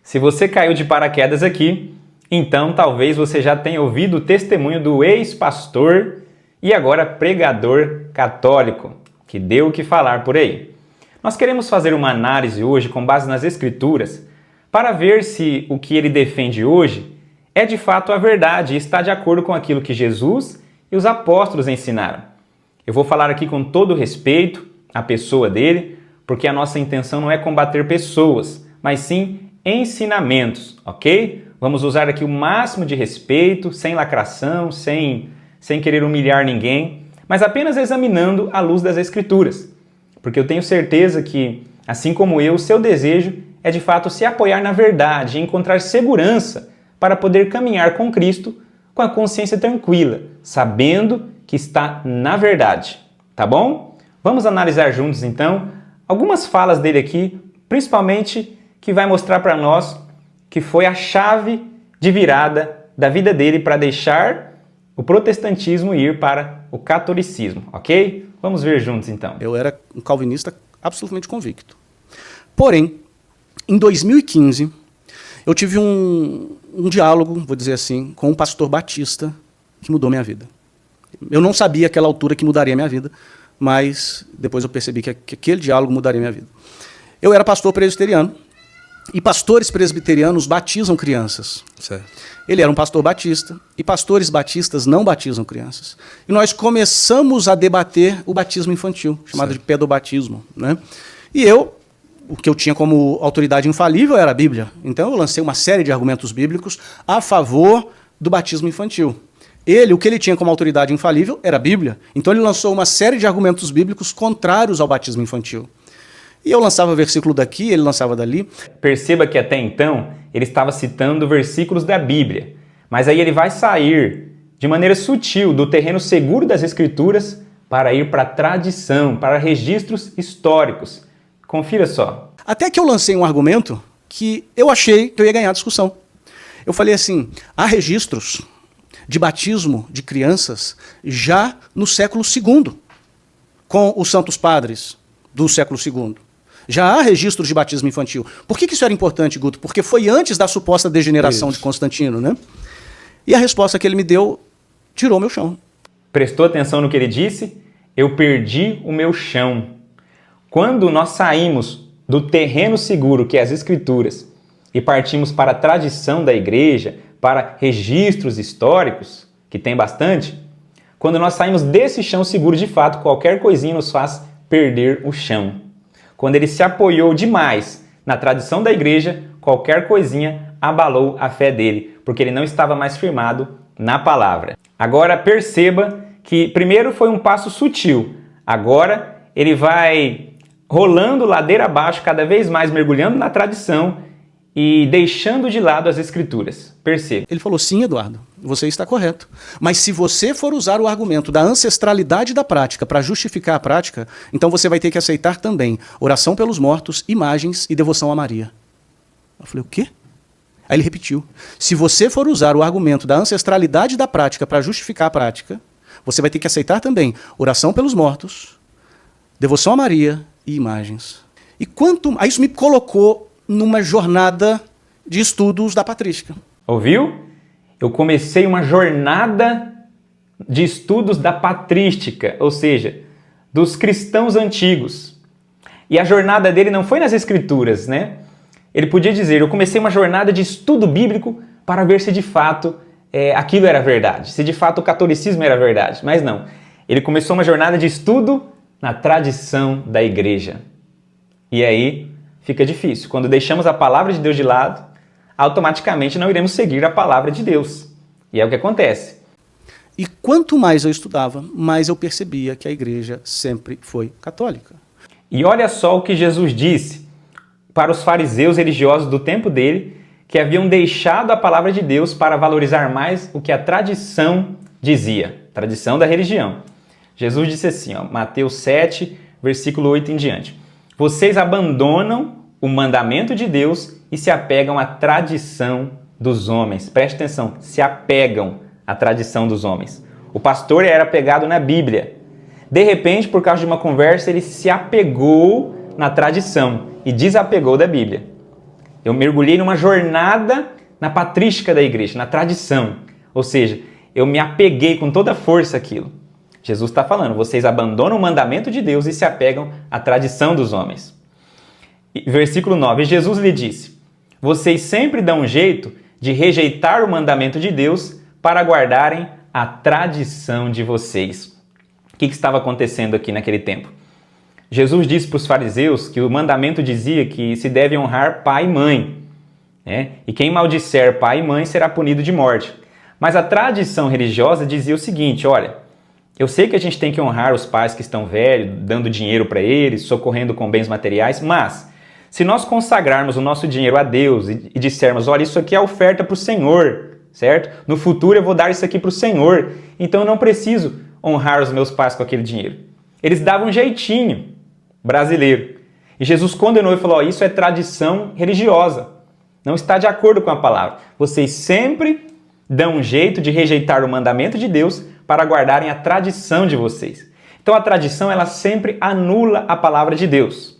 Se você caiu de paraquedas aqui, então talvez você já tenha ouvido o testemunho do ex-pastor e agora pregador católico, que deu o que falar por aí. Nós queremos fazer uma análise hoje com base nas Escrituras para ver se o que ele defende hoje é de fato a verdade e está de acordo com aquilo que Jesus e os apóstolos ensinaram. Eu vou falar aqui com todo respeito à pessoa dele, porque a nossa intenção não é combater pessoas, mas sim ensinamentos, ok? Vamos usar aqui o máximo de respeito, sem lacração, sem querer humilhar ninguém, mas apenas examinando à luz das Escrituras. Porque eu tenho certeza que, assim como eu, o seu desejo é de fato se apoiar na verdade e encontrar segurança para poder caminhar com Cristo com a consciência tranquila, sabendo que está na verdade. Tá bom? Vamos analisar juntos então algumas falas dele aqui, principalmente que vai mostrar para nós que foi a chave de virada da vida dele para deixar o protestantismo e ir para o catolicismo, ok? Vamos ver juntos então. Eu era um calvinista absolutamente convicto. Porém, em 2015, eu tive um diálogo, vou dizer assim, com um pastor batista que mudou minha vida. Eu não sabia àquela altura que mudaria minha vida, mas depois eu percebi que aquele diálogo mudaria minha vida. Eu era pastor presbiteriano, e pastores presbiterianos batizam crianças. Certo. Ele era um pastor batista, e pastores batistas não batizam crianças. E nós começamos a debater o batismo infantil, chamado de pedobatismo, né? E o que eu tinha como autoridade infalível era a Bíblia. Então eu lancei uma série de argumentos bíblicos a favor do batismo infantil. O que ele tinha como autoridade infalível era a Bíblia. Então ele lançou uma série de argumentos bíblicos contrários ao batismo infantil. E eu lançava versículo daqui, ele lançava dali. Perceba que até então ele estava citando versículos da Bíblia, mas aí ele vai sair de maneira sutil do terreno seguro das Escrituras para ir para a tradição, para registros históricos. Confira só. Até que eu lancei um argumento que eu achei que eu ia ganhar a discussão. Eu falei assim, há registros de batismo de crianças já no século II, com os santos padres do século II. Já há registros de batismo infantil. Por que isso era importante, Guto? Porque foi antes da suposta degeneração de Constantino, né? E a resposta que ele me deu tirou meu chão. Prestou atenção no que ele disse? Eu perdi o meu chão. Quando nós saímos do terreno seguro, que é as Escrituras, e partimos para a tradição da igreja, para registros históricos, que tem bastante, quando nós saímos desse chão seguro, de fato, qualquer coisinha nos faz perder o chão. Quando ele se apoiou demais na tradição da igreja, qualquer coisinha abalou a fé dele, porque ele não estava mais firmado na palavra. Agora perceba que primeiro foi um passo sutil, agora ele vai rolando ladeira abaixo, cada vez mais mergulhando na tradição e deixando de lado as Escrituras. Perceba. Ele falou, sim, Eduardo, você está correto. Mas se você for usar o argumento da ancestralidade da prática para justificar a prática, então você vai ter que aceitar também oração pelos mortos, imagens e devoção a Maria. Eu falei, o quê? Aí ele repetiu. Se você for usar o argumento da ancestralidade da prática para justificar a prática, você vai ter que aceitar também oração pelos mortos, devoção a Maria e imagens. E aí isso me colocou numa jornada de estudos da patrística. Ouviu? Eu comecei uma jornada de estudos da patrística, ou seja, dos cristãos antigos. E a jornada dele não foi nas Escrituras, né? Ele podia dizer, eu comecei uma jornada de estudo bíblico para ver se de fato aquilo era verdade, se de fato o catolicismo era verdade. Mas não, ele começou uma jornada de estudo na tradição da igreja. E aí fica difícil. Quando deixamos a palavra de Deus de lado, automaticamente não iremos seguir a palavra de Deus. E é o que acontece. E quanto mais eu estudava, mais eu percebia que a igreja sempre foi católica. E olha só o que Jesus disse para os fariseus religiosos do tempo dele, que haviam deixado a palavra de Deus para valorizar mais o que a tradição dizia, tradição da religião. Jesus disse assim, Mateus 7, versículo 8 em diante. Vocês abandonam o mandamento de Deus e se apegam à tradição dos homens. Preste atenção, se apegam à tradição dos homens. O pastor era apegado na Bíblia. De repente, por causa de uma conversa, ele se apegou na tradição e desapegou da Bíblia. Eu mergulhei numa jornada na patrística da igreja, na tradição. Ou seja, eu me apeguei com toda a força àquilo. Jesus está falando, vocês abandonam o mandamento de Deus e se apegam à tradição dos homens. Versículo 9, Jesus lhe disse, vocês sempre dão um jeito de rejeitar o mandamento de Deus para guardarem a tradição de vocês. O que estava acontecendo aqui naquele tempo? Jesus disse para os fariseus que o mandamento dizia que se deve honrar pai e mãe, né? E quem maldisser pai e mãe será punido de morte. Mas a tradição religiosa dizia o seguinte, olha, eu sei que a gente tem que honrar os pais que estão velhos, dando dinheiro para eles, socorrendo com bens materiais, mas se nós consagrarmos o nosso dinheiro a Deus e dissermos, olha, isso aqui é oferta para o Senhor, certo? No futuro eu vou dar isso aqui para o Senhor, então eu não preciso honrar os meus pais com aquele dinheiro. Eles davam um jeitinho brasileiro. E Jesus condenou e falou, isso é tradição religiosa, não está de acordo com a palavra. Vocês sempre dão um jeito de rejeitar o mandamento de Deus para guardarem a tradição de vocês. Então a tradição, ela sempre anula a palavra de Deus,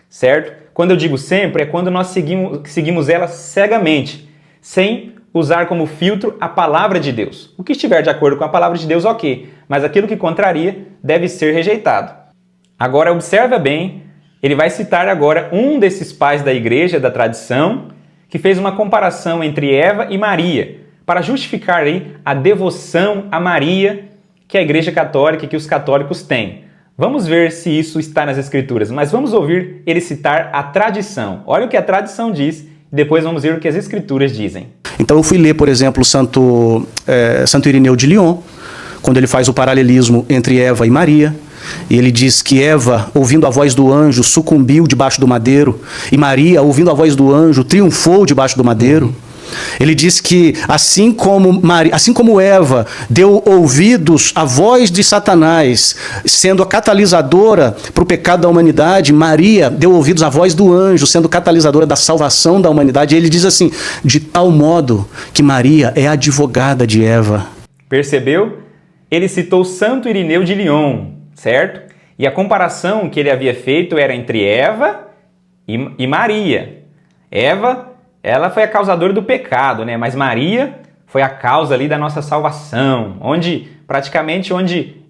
certo? Quando eu digo sempre, é quando nós seguimos ela cegamente, sem usar como filtro a palavra de Deus. O que estiver de acordo com a palavra de Deus, ok, mas aquilo que contraria deve ser rejeitado. Agora observa bem, ele vai citar agora um desses pais da igreja, da tradição, que fez uma comparação entre Eva e Maria, para justificar aí a devoção a Maria que a igreja católica, que os católicos têm. Vamos ver se isso está nas Escrituras, mas vamos ouvir ele citar a tradição. Olha o que a tradição diz, e depois vamos ver o que as Escrituras dizem. Então eu fui ler, por exemplo, Santo Irineu de Lyon, quando ele faz o paralelismo entre Eva e Maria. E ele diz que Eva, ouvindo a voz do anjo, sucumbiu debaixo do madeiro, e Maria, ouvindo a voz do anjo, triunfou debaixo do madeiro. Ele diz que assim como Eva deu ouvidos à voz de Satanás, sendo a catalisadora para o pecado da humanidade, Maria deu ouvidos à voz do anjo, sendo catalisadora da salvação da humanidade. E ele diz assim, de tal modo que Maria é advogada de Eva. Percebeu? Ele citou Santo Irineu de Lyon, certo? E a comparação que ele havia feito era entre Eva e Maria. Eva, ela foi a causadora do pecado, né? Mas Maria foi a causa ali da nossa salvação, onde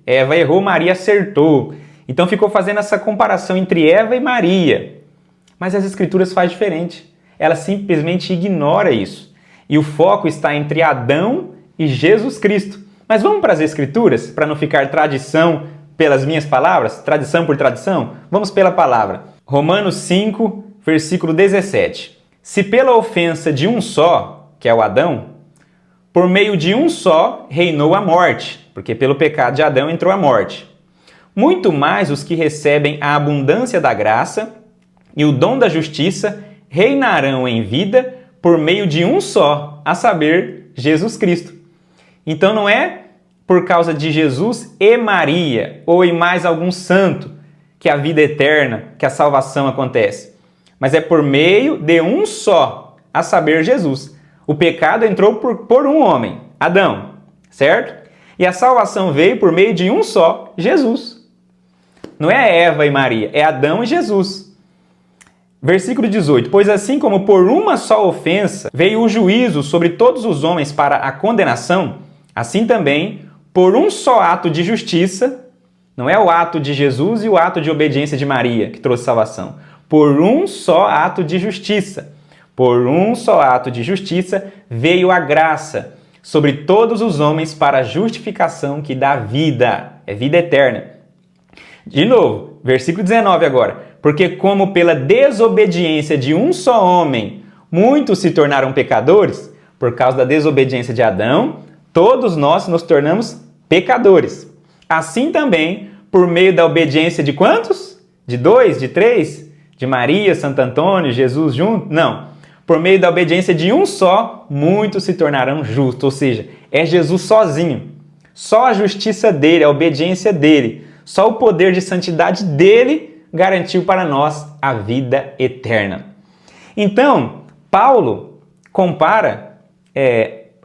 Eva errou, Maria acertou. Então ficou fazendo essa comparação entre Eva e Maria. Mas as Escrituras fazem diferente. Ela simplesmente ignora isso. E o foco está entre Adão e Jesus Cristo. Mas vamos para as Escrituras, para não ficar tradição pelas minhas palavras, tradição por tradição? Vamos pela palavra. Romanos 5, versículo 17. Se pela ofensa de um só, que é o Adão, por meio de um só reinou a morte, porque pelo pecado de Adão entrou a morte. Muito mais os que recebem a abundância da graça e o dom da justiça reinarão em vida por meio de um só, a saber, Jesus Cristo. Então não é por causa de Jesus e Maria, ou em mais algum santo, que a vida eterna, que a salvação acontece. Mas é por meio de um só, a saber, Jesus. O pecado entrou por um homem, Adão, certo? E a salvação veio por meio de um só, Jesus. Não é Eva e Maria, é Adão e Jesus. Versículo 18. Pois assim como por uma só ofensa veio o juízo sobre todos os homens para a condenação, assim também, por um só ato de justiça, não é o ato de Jesus e o ato de obediência de Maria que trouxe salvação, por um só ato de justiça. Por um só ato de justiça veio a graça sobre todos os homens para a justificação que dá vida, é vida eterna. De novo, versículo 19 agora. Porque como pela desobediência de um só homem muitos se tornaram pecadores, por causa da desobediência de Adão, todos nós nos tornamos pecadores. Assim também, por meio da obediência de quantos? De 2? De 3? De Maria, Santo Antônio, Jesus junto? Não. Por meio da obediência de um só, muitos se tornarão justos. Ou seja, é Jesus sozinho. Só a justiça dele, a obediência dele, só o poder de santidade dele garantiu para nós a vida eterna. Então, Paulo compara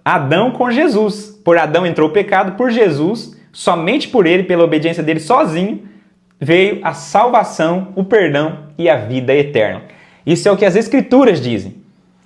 Adão com Jesus. Por Adão entrou o pecado, por Jesus, somente por ele, pela obediência dele sozinho, veio a salvação, o perdão e a vida eterna. Isso é o que as Escrituras dizem.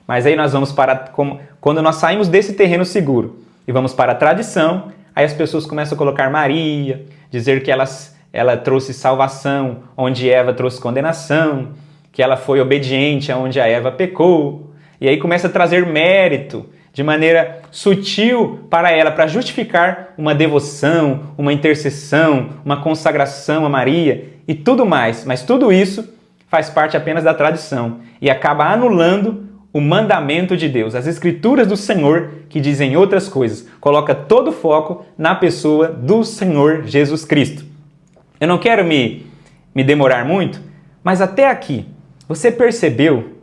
Mas aí nós vamos para, quando nós saímos desse terreno seguro e vamos para a tradição, aí as pessoas começam a colocar Maria, dizer que ela trouxe salvação onde Eva trouxe condenação, que ela foi obediente aonde a Eva pecou, e aí começa a trazer mérito de maneira sutil para ela, para justificar uma devoção, uma intercessão, uma consagração a Maria e tudo mais. Mas tudo isso faz parte apenas da tradição e acaba anulando o mandamento de Deus, as escrituras do Senhor que dizem outras coisas. Coloca todo o foco na pessoa do Senhor Jesus Cristo. Eu não quero me demorar muito, mas até aqui, você percebeu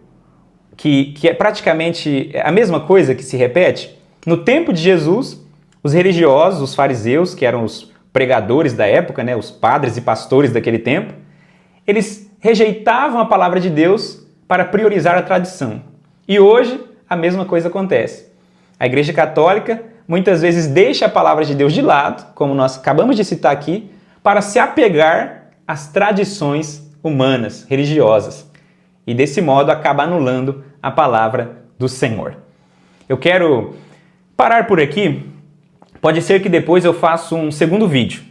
que é praticamente a mesma coisa que se repete? No tempo de Jesus, os religiosos, os fariseus, que eram os pregadores da época, né, os padres e pastores daquele tempo, eles rejeitavam a palavra de Deus para priorizar a tradição. E hoje, a mesma coisa acontece. A Igreja Católica muitas vezes deixa a palavra de Deus de lado, como nós acabamos de citar aqui, para se apegar às tradições humanas, religiosas. E desse modo acaba anulando a palavra do Senhor. Eu quero parar por aqui. Pode ser que depois eu faça um segundo vídeo,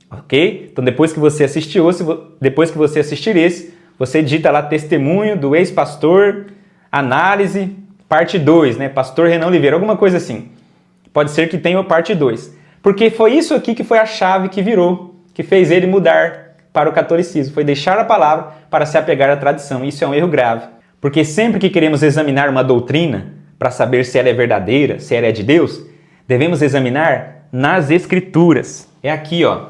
ok? Então depois que você assistir esse, você digita lá testemunho do ex-pastor, análise, parte 2, né? Pastor Renan Oliveira, alguma coisa assim. Pode ser que tenha a parte 2. Porque foi isso aqui que foi a chave que virou, que fez ele mudar para o catolicismo. Foi deixar a palavra para se apegar à tradição. Isso é um erro grave. Porque sempre que queremos examinar uma doutrina para saber se ela é verdadeira, se ela é de Deus, devemos examinar nas Escrituras. É aqui, ó.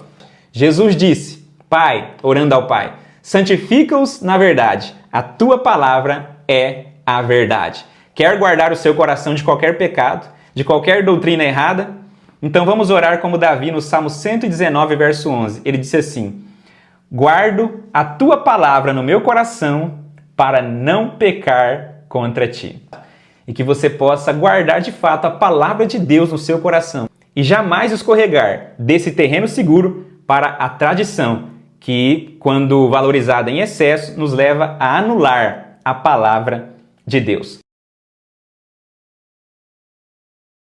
Jesus disse, Pai, orando ao Pai, santifica-os na verdade. A tua palavra é a verdade. Quer guardar o seu coração de qualquer pecado, de qualquer doutrina errada? Então vamos orar como Davi no Salmo 119, verso 11. Ele disse assim, guardo a tua palavra no meu coração para não pecar contra ti. E que você possa guardar de fato a palavra de Deus no seu coração e jamais escorregar desse terreno seguro para a tradição, que, quando valorizada em excesso, nos leva a anular a palavra de Deus.